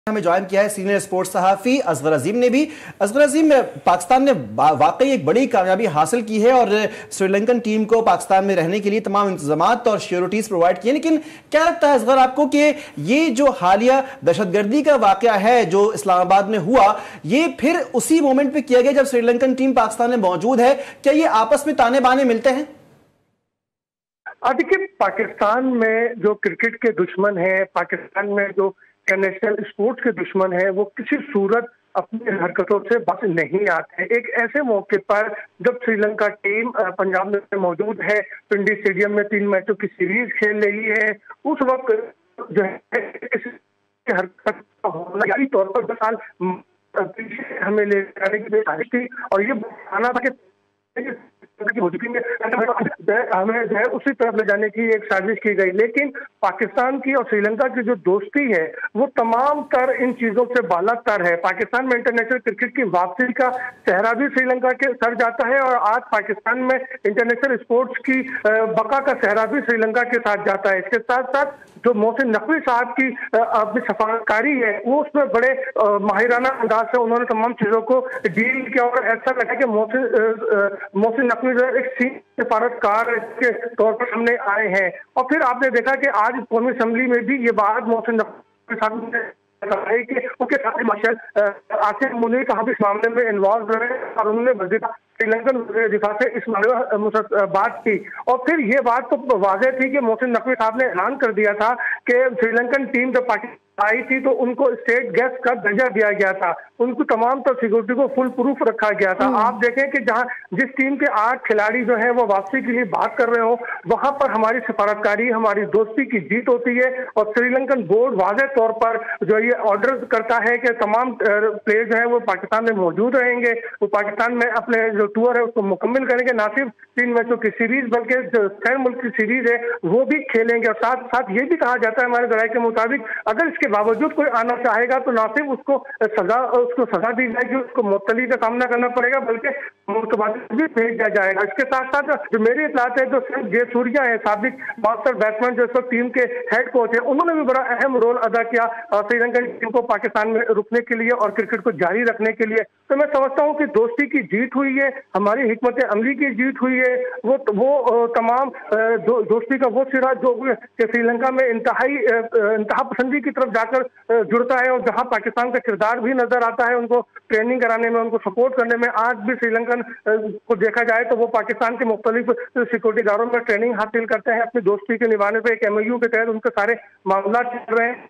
हमें ज्वाइन किया है सीनियर स्पोर्ट्स सहाफी असगर अजीम ने भी। असगर अजीम, पाकिस्तान ने वाकई एक बड़ी कामयाबी हासिल की है और श्रीलंकन टीम को पाकिस्तान में रहने के लिए तमाम इंतजामात और श्योरिटीज प्रोवाइड किए, लेकिन क्या लगता है असगर आपको कि ये जो हालिया दहशतगर्दी का वाकया है जो इस्लामाबाद में हुआ, ये फिर उसी मोमेंट पे किया गया जब श्रीलंकन टीम पाकिस्तान में मौजूद है? क्या ये आपस में ताने बाने मिलते हैं? देखिए, पाकिस्तान में जो क्रिकेट के दुश्मन है, पाकिस्तान में जो इंटरनेशनल स्पोर्ट्स के दुश्मन है, वो किसी सूरत अपनी हरकतों से बच नहीं आते। एक ऐसे मौके पर जब श्रीलंका टीम पंजाब में मौजूद है, पिंडी स्टेडियम में 3 मैचों की सीरीज खेल रही है, उस वक्त जो है हरकत होना जारी तौर पर 2 साल पीछे हमें ले जाने की कोशिश थी और ये बताना था कि हमें जो है उसी तरफ ले जाने की एक साजिश की गई। लेकिन पाकिस्तान की और श्रीलंका की जो दोस्ती है वो तमाम तर इन चीजों से बाला तर है। पाकिस्तान में इंटरनेशनल क्रिकेट की वापसी का चेहरा भी श्रीलंका के सर जाता है और आज पाकिस्तान में इंटरनेशनल स्पोर्ट्स की बका का चेहरा भी श्रीलंका के साथ जाता है। इसके साथ साथ जो मोहसिन नकवी साहब की अपनी सफारतकारी है वो उसमें बड़े माहिराना अंदाज से उन्होंने तमाम चीजों को डील किया और ऐसा लगा कि मोहसिन नकवी एक सफारतकार के तौर पर सामने आए हैं। और फिर आपने देखा कि आज कौमी असेंबली में भी ये बात मोहसिन नकवी साहब ने है कि उनके साथ मार्शल आसिफ मुनीर साहब इस मामले में इन्वॉल्व रहे और उन्होंने श्रीलंकन दिफा से इस मामले में बात की। और फिर ये बात तो वाज़ेह थी कि मोहसिन नकवी साहब ने ऐलान कर दिया था कि श्रीलंकन टीम जब पाकिस्तान आई थी तो उनको स्टेट गेस्ट का दर्जा दिया गया था, उनको तमाम तो सिक्योरिटी को फुल प्रूफ रखा गया था। आप देखें कि जहां जिस टीम के 8 खिलाड़ी जो हैं वो वापसी के लिए बात कर रहे हो, वहां पर हमारी सफारतकारी, हमारी दोस्ती की जीत होती है और श्रीलंकन बोर्ड वाज़ेह तौर पर जो ये ऑर्डर करता है कि तमाम प्लेयर जो है वो पाकिस्तान में मौजूद रहेंगे, वो पाकिस्तान में अपने जो टूर है उसको मुकम्मल करेंगे, ना सिर्फ 3 मैचों की सीरीज बल्कि जो खैर मुल्क की सीरीज है वो भी खेलेंगे। और साथ साथ ये भी कहा जाता है हमारे जराये के मुताबिक अगर इसके बावजूद कोई आना चाहेगा तो ना सिर्फ उसको सजा दी जाएगी, उसको मुअत्तली का सामना करना पड़ेगा, बल्कि मुतबादिल भी भेज दिया जाएगा। इसके साथ साथ जो मेरी इत्तलात है, जो जयसूर्या है साबिक मास्टर बैट्समैन जो इस वक्त टीम के हेड कोच है, उन्होंने भी बड़ा अहम रोल अदा किया श्रीलंका टीम को पाकिस्तान में रुकने के लिए और क्रिकेट को जारी रखने के लिए। तो मैं समझता हूँ कि दोस्ती की जीत हुई है, हमारी हिकमत अमली की जीत हुई है। वो तमाम दोस्ती का वो सिरा जो श्रीलंका में इंतहा पसंदी की तरफ जाकर जुड़ता है और जहां पाकिस्तान का किरदार भी नजर आता है उनको ट्रेनिंग कराने में, उनको सपोर्ट करने में। आज भी श्रीलंकन को देखा जाए तो वो पाकिस्तान के मुख्तलिफ सिक्योरिटी इदारों में ट्रेनिंग हासिल करते हैं, अपनी दोस्ती के निभाने पर एक MOU के तहत उनके सारे मामला चल रहे हैं।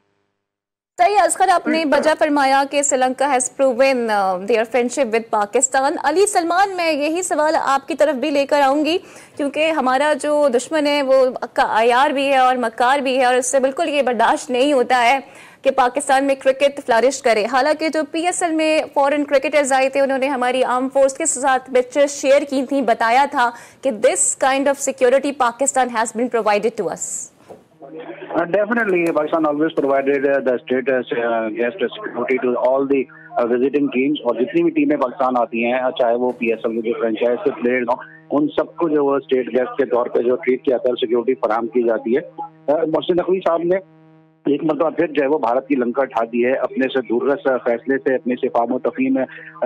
सही असगर, आपने वजह फरमाया कि Sri Lanka has proven their friendship with Pakistan. Ali Salman, मैं यही सवाल आपकी तरफ भी लेकर आऊंगी क्योंकि हमारा जो दुश्मन है वो आयार भी है और मक्कार भी है और इससे बिल्कुल ये बर्दाश्त नहीं होता है कि पाकिस्तान में क्रिकेट फ्लरिश करे। हालांकि जो PSL में फॉरेन क्रिकेटर्स आए थे उन्होंने हमारी आर्म फोर्स के साथ पिक्चर्स शेयर की थी, बताया था कि this kind of security Pakistan has been provided to us. Definitely, Pakistan always provided the state guest security to all the visiting teams और जितनी भी टीमें पाकिस्तान आती हैं, चाहे वो PSL के जो फ्रेंचाइज के प्लेयर्स हों, उन सबको जो वो स्टेट गेस्ट के तौर पे जो ट्रीट किया जाता है, सिक्योरिटी फराहम की जाती है। मोहसिन नकवी साहब ने एक मरतबा फिर जो है वो भारत की लंका ढा दी है अपने से दूररस फैसले से, अपने से फाम तफहीम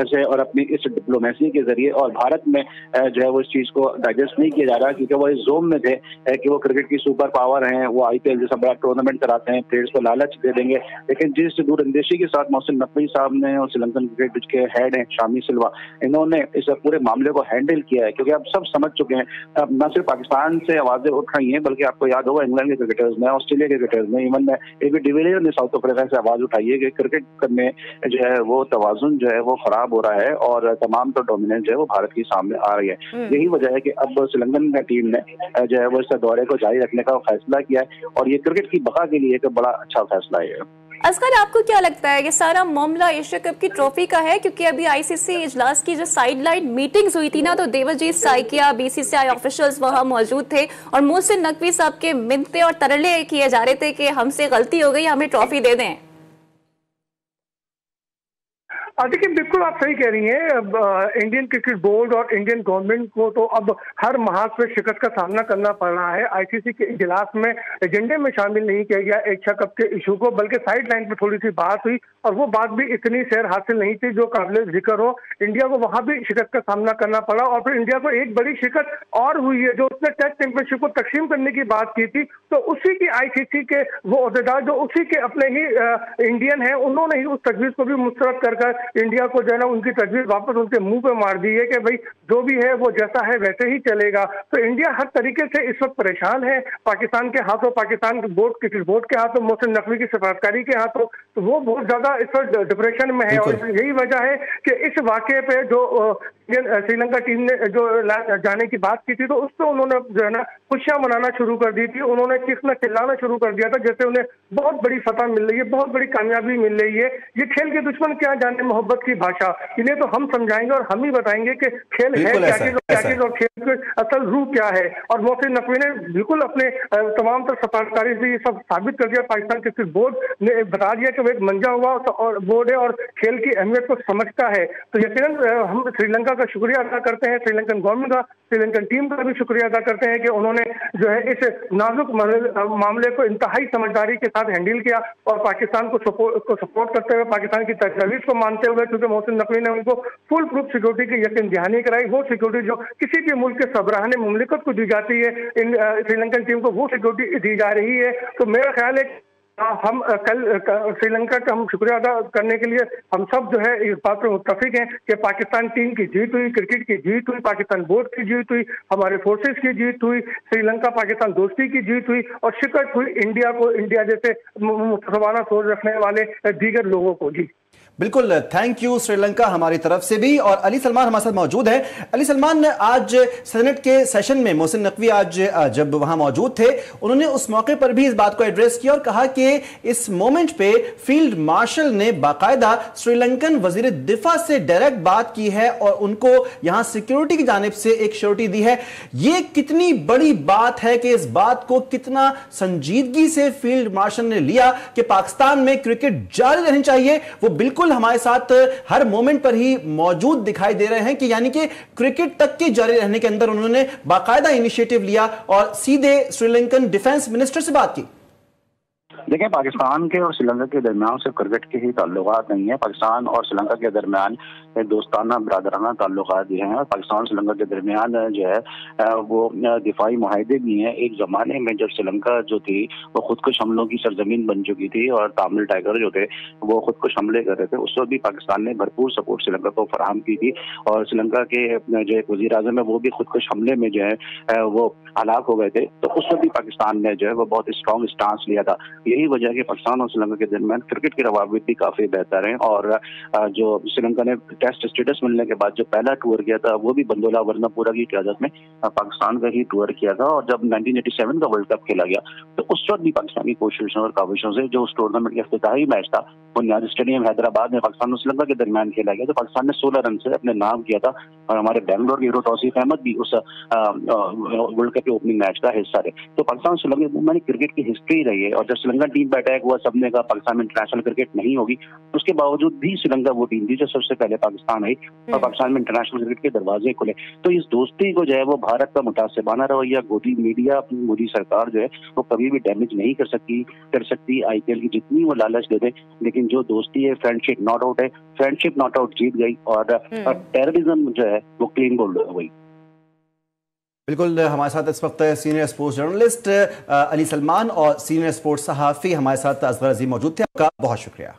से और अपनी इस डिप्लोमेसी के जरिए। और भारत में जो है वो इस चीज़ को डाइजेस्ट नहीं किया जा रहा क्योंकि वो इस जोन में थे कि वो क्रिकेट की सुपर पावर हैं, वो IPL जैसा बड़ा टूर्नामेंट कराते हैं, प्लेयर्स को लालच दे देंगे। लेकिन जिस दूरअंदेशी के साथ मोहसिन नकवी साहब ने और श्रीलंकन क्रिकेट के हेड हैं शामी सिल्वा, इन्होंने इस पूरे मामले को हैंडल किया है क्योंकि आप सब समझ चुके हैं, न सिर्फ पाकिस्तान से आवाजें उठ रही हैं बल्कि आपको याद होगा इंग्लैंड के क्रिकेटर्स ने, ऑस्ट्रेलिया के क्रिकेटर्स ने, इवन AB डिविलियर्स ने साउथ अफ्रीका से आवाज उठाई है कि क्रिकेट में जो है वो तवाजुन जो है वो खराब हो रहा है और तमाम तो डोमिनेंस जो है वो भारत के सामने आ रही है। यही वजह है कि अब श्रीलंकन टीम ने जो है वो इस दौरे को जारी रखने का फैसला किया है और ये क्रिकेट की बका के लिए एक बड़ा अच्छा फैसला है। असगर, आपको क्या लगता है ये सारा मामला एशिया कप की ट्रॉफी का है? क्योंकि अभी ICC इजलास की जो साइडलाइन मीटिंग्स हुई थी ना, तो देवजीत साइकिया, BCCI ऑफिशियल्स वहां मौजूद थे और मोहसिन नकवी साहब के मिन्नतें और तरले किए जा रहे थे कि हमसे गलती हो गई, हमें ट्रॉफी दे दें। देखिए बिल्कुल आप सही कह रही हैं। इंडियन क्रिकेट बोर्ड और इंडियन गवर्नमेंट को तो अब हर महाज पे शिकस्त का सामना करना पड़ रहा है। आईसीसी के इजलास में एजेंडे में शामिल नहीं किया गया एशिया कप के इशू को, बल्कि साइड लाइन पे थोड़ी सी बात हुई और वो बात भी इतनी सैर हासिल नहीं थी जो काबिल जिक्र हो। इंडिया को वहां भी शिकस्त का सामना करना पड़ा और फिर इंडिया को एक बड़ी शिकस्त और हुई है जो उसने टेस्ट चैंपियनशिप को तकसीम करने की बात की थी, तो उसी की आईसीसी के वो अहदेदार जो उसी के अपने ही इंडियन है, उन्होंने ही उस तजवीज को भी मुस्तरद कर इंडिया को जो है ना उनकी तजवीज वापस उनके मुंह पे मार दी है कि भाई जो भी है वो जैसा है वैसे ही चलेगा। तो इंडिया हर तरीके से इस वक्त परेशान है, पाकिस्तान के हाथों, पाकिस्तान क्रिकेट बोर्ड के हाथों, मोहसिन नकवी की सिफारतकारी के हाथों, तो वो बहुत ज्यादा इस वक्त डिप्रेशन में है। और यही वजह है कि इस वाकये पे जो श्रीलंका टीम ने जो जाने की बात की थी तो उस पर उन्होंने जो है ना खुशियां मनाना शुरू कर दी थी। उन्होंने चीखना चिल्लाना शुरू कर दिया था जैसे उन्हें बहुत बड़ी फतह मिल रही है, बहुत बड़ी कामयाबी मिल रही है। ये खेल के दुश्मन क्या जाने मोहब्बत की भाषा, इन्हें तो हम समझाएंगे और हम ही बताएंगे कि खेल है क्या चीज और खेल की असल रूह क्या है। और मोहसिन नकवी ने बिल्कुल अपने तमाम तर सफारतकारी से ये सब साबित कर दिया। पाकिस्तान क्रिकेट बोर्ड ने बता दिया कि वो एक मंजा हुआ और बोर्ड है और खेल की अहमियत को समझता है। तो यकीनन हम श्रीलंका का शुक्रिया अदा करते हैं, श्रीलंकन गवर्नमेंट का, श्रीलंकन टीम का भी शुक्रिया अदा करते हैं कि उन्होंने जो है इस नाजुक मामले को इंतहाई समझदारी के साथ हैंडल किया और पाकिस्तान को सपोर्ट करते हुए, पाकिस्तान की तजवीज़ को मानते हुए, क्योंकि मोहसिन नकवी ने उनको फुल प्रूफ सिक्योरिटी की यकीन दहानी कराई। वो सिक्योरिटी जो किसी भी मुल्क के सबराहने मुमलिकत को दी जाती है, इन श्रीलंकन टीम को वो सिक्योरिटी दी जा रही है। तो मेरा ख्याल है हम कल श्रीलंका का हम शुक्रिया अदा करने के लिए हम सब जो है इस बात पर मुत्तफिक हैं कि पाकिस्तान टीम की जीत हुई, क्रिकेट की जीत हुई, पाकिस्तान बोर्ड की जीत हुई, हमारे फोर्सेस की जीत हुई, श्रीलंका पाकिस्तान दोस्ती की जीत हुई और शिकस्त हुई इंडिया को, इंडिया जैसे मुसलमाना सोच रखने वाले दीगर लोगों को। जी बिल्कुल, थैंक यू श्रीलंका हमारी तरफ से भी। और अली सलमान हमारे साथ मौजूद है। अली सलमान, आज सेनेट के सेशन में मोहसिन नकवी आज जब वहां मौजूद थे, उन्होंने उस मौके पर भी इस बात को एड्रेस किया और कहा कि इस मोमेंट पे फील्ड मार्शल ने बाकायदा श्रीलंकन वजीर दिफा से डायरेक्ट बात की है और उनको यहां सिक्योरिटी की जानिब से एक श्योरिटी दी है। ये कितनी बड़ी बात है कि इस बात को कितना संजीदगी से फील्ड मार्शल ने लिया कि पाकिस्तान में क्रिकेट जारी रहनी चाहिए। वो बिल्कुल हमारे साथ हर मोमेंट पर ही मौजूद दिखाई दे रहे हैं कि यानी कि क्रिकेट तक के जारी रहने के अंदर उन्होंने बाकायदा इनिशिएटिव लिया और सीधे श्रीलंकन डिफेंस मिनिस्टर से बात की। देखिए, पाकिस्तान के और श्रीलंका के दरमियान सिर्फ क्रिकेट के ही ताल्लुकात नहीं है, पाकिस्तान और श्रीलंका के दरमियान दोस्ताना बरादराना ताल्लुकात भी हैं और पाकिस्तान और श्रीलंका के दरमियान जो है वो दिफाई मुआहदे भी हैं। एक जमाने में जब श्रीलंका जो थी वो खुदकुश हमलों की सरजमीन बन चुकी थी और तामिल टाइगर जो थे वो खुदकुश हमले कर रहे थे, उस वक्त भी पाकिस्तान ने भरपूर सपोर्ट श्रीलंका को फराहम की थी और श्रीलंका के जो एक वजीर आजम है वो भी खुदकुश हमले में जो है वो हलाक हो गए थे। तो उस वक्त भी पाकिस्तान ने जो है वो बहुत स्ट्रॉन्ग स्टांस लिया था। यही वजह है कि पाकिस्तान और श्रीलंका के दरमियान क्रिकेट के रवाबित भी काफी बेहतर हैं और जो श्रीलंका ने टेस्ट स्टेटस मिलने के बाद जो पहला टूर किया था वो भी बंदोला वर्नापुरा की क़यादत में पाकिस्तान का ही टूर किया था और जब 1987 का वर्ल्ड कप खेला गया तो उस वक्त भी पाकिस्तानी कोशिशों और काविशों से जो उस टूर्नामेंट का इफ्तिताही मैच था बुनियाद स्टेडियम हैदराबाद में पाकिस्तान और श्रीलंका के दरमियान खेला गया तो पाकिस्तान ने 16 रन से अपने नाम किया था और हमारे बेंगलोर के हीरो तौसीफ अहमद भी उस वर्ल्ड कप के ओपनिंग मैच का हिस्सा रहे। तो पाकिस्तान श्रीलंका में क्रिकेट की हिस्ट्री रही है और जब श्रीलंका टीम पर अटैक हुआ सबने कहा पाकिस्तान में इंटरनेशनल क्रिकेट नहीं होगी, उसके बावजूद भी श्रीलंका वो टीम थी जो सबसे पहले पाकिस्तान आई और पाकिस्तान में इंटरनेशनल क्रिकेट के दरवाजे खुले। तो इस दोस्ती को जो है वो भारत का मुतासिबाना रवैया गोदी मीडिया अपनी मोदी सरकार जो है वो कभी भी डैमेज नहीं कर सकती आईपीएल की जितनी वो लालच दे दे, लेकिन जो दोस्ती है फ्रेंडशिप नॉट आउट है, फ्रेंडशिप नॉट आउट जीत गई और टेररिज्म जो है वो क्लीन बोल्ड हो गई। बिल्कुल, हमारे साथ इस वक्त senior sports journalist Ali Salman और सीनियर स्पोर्ट्स सहाफ़ी हमारे साथ असगर अजीम मौजूद थे। आपका बहुत शुक्रिया।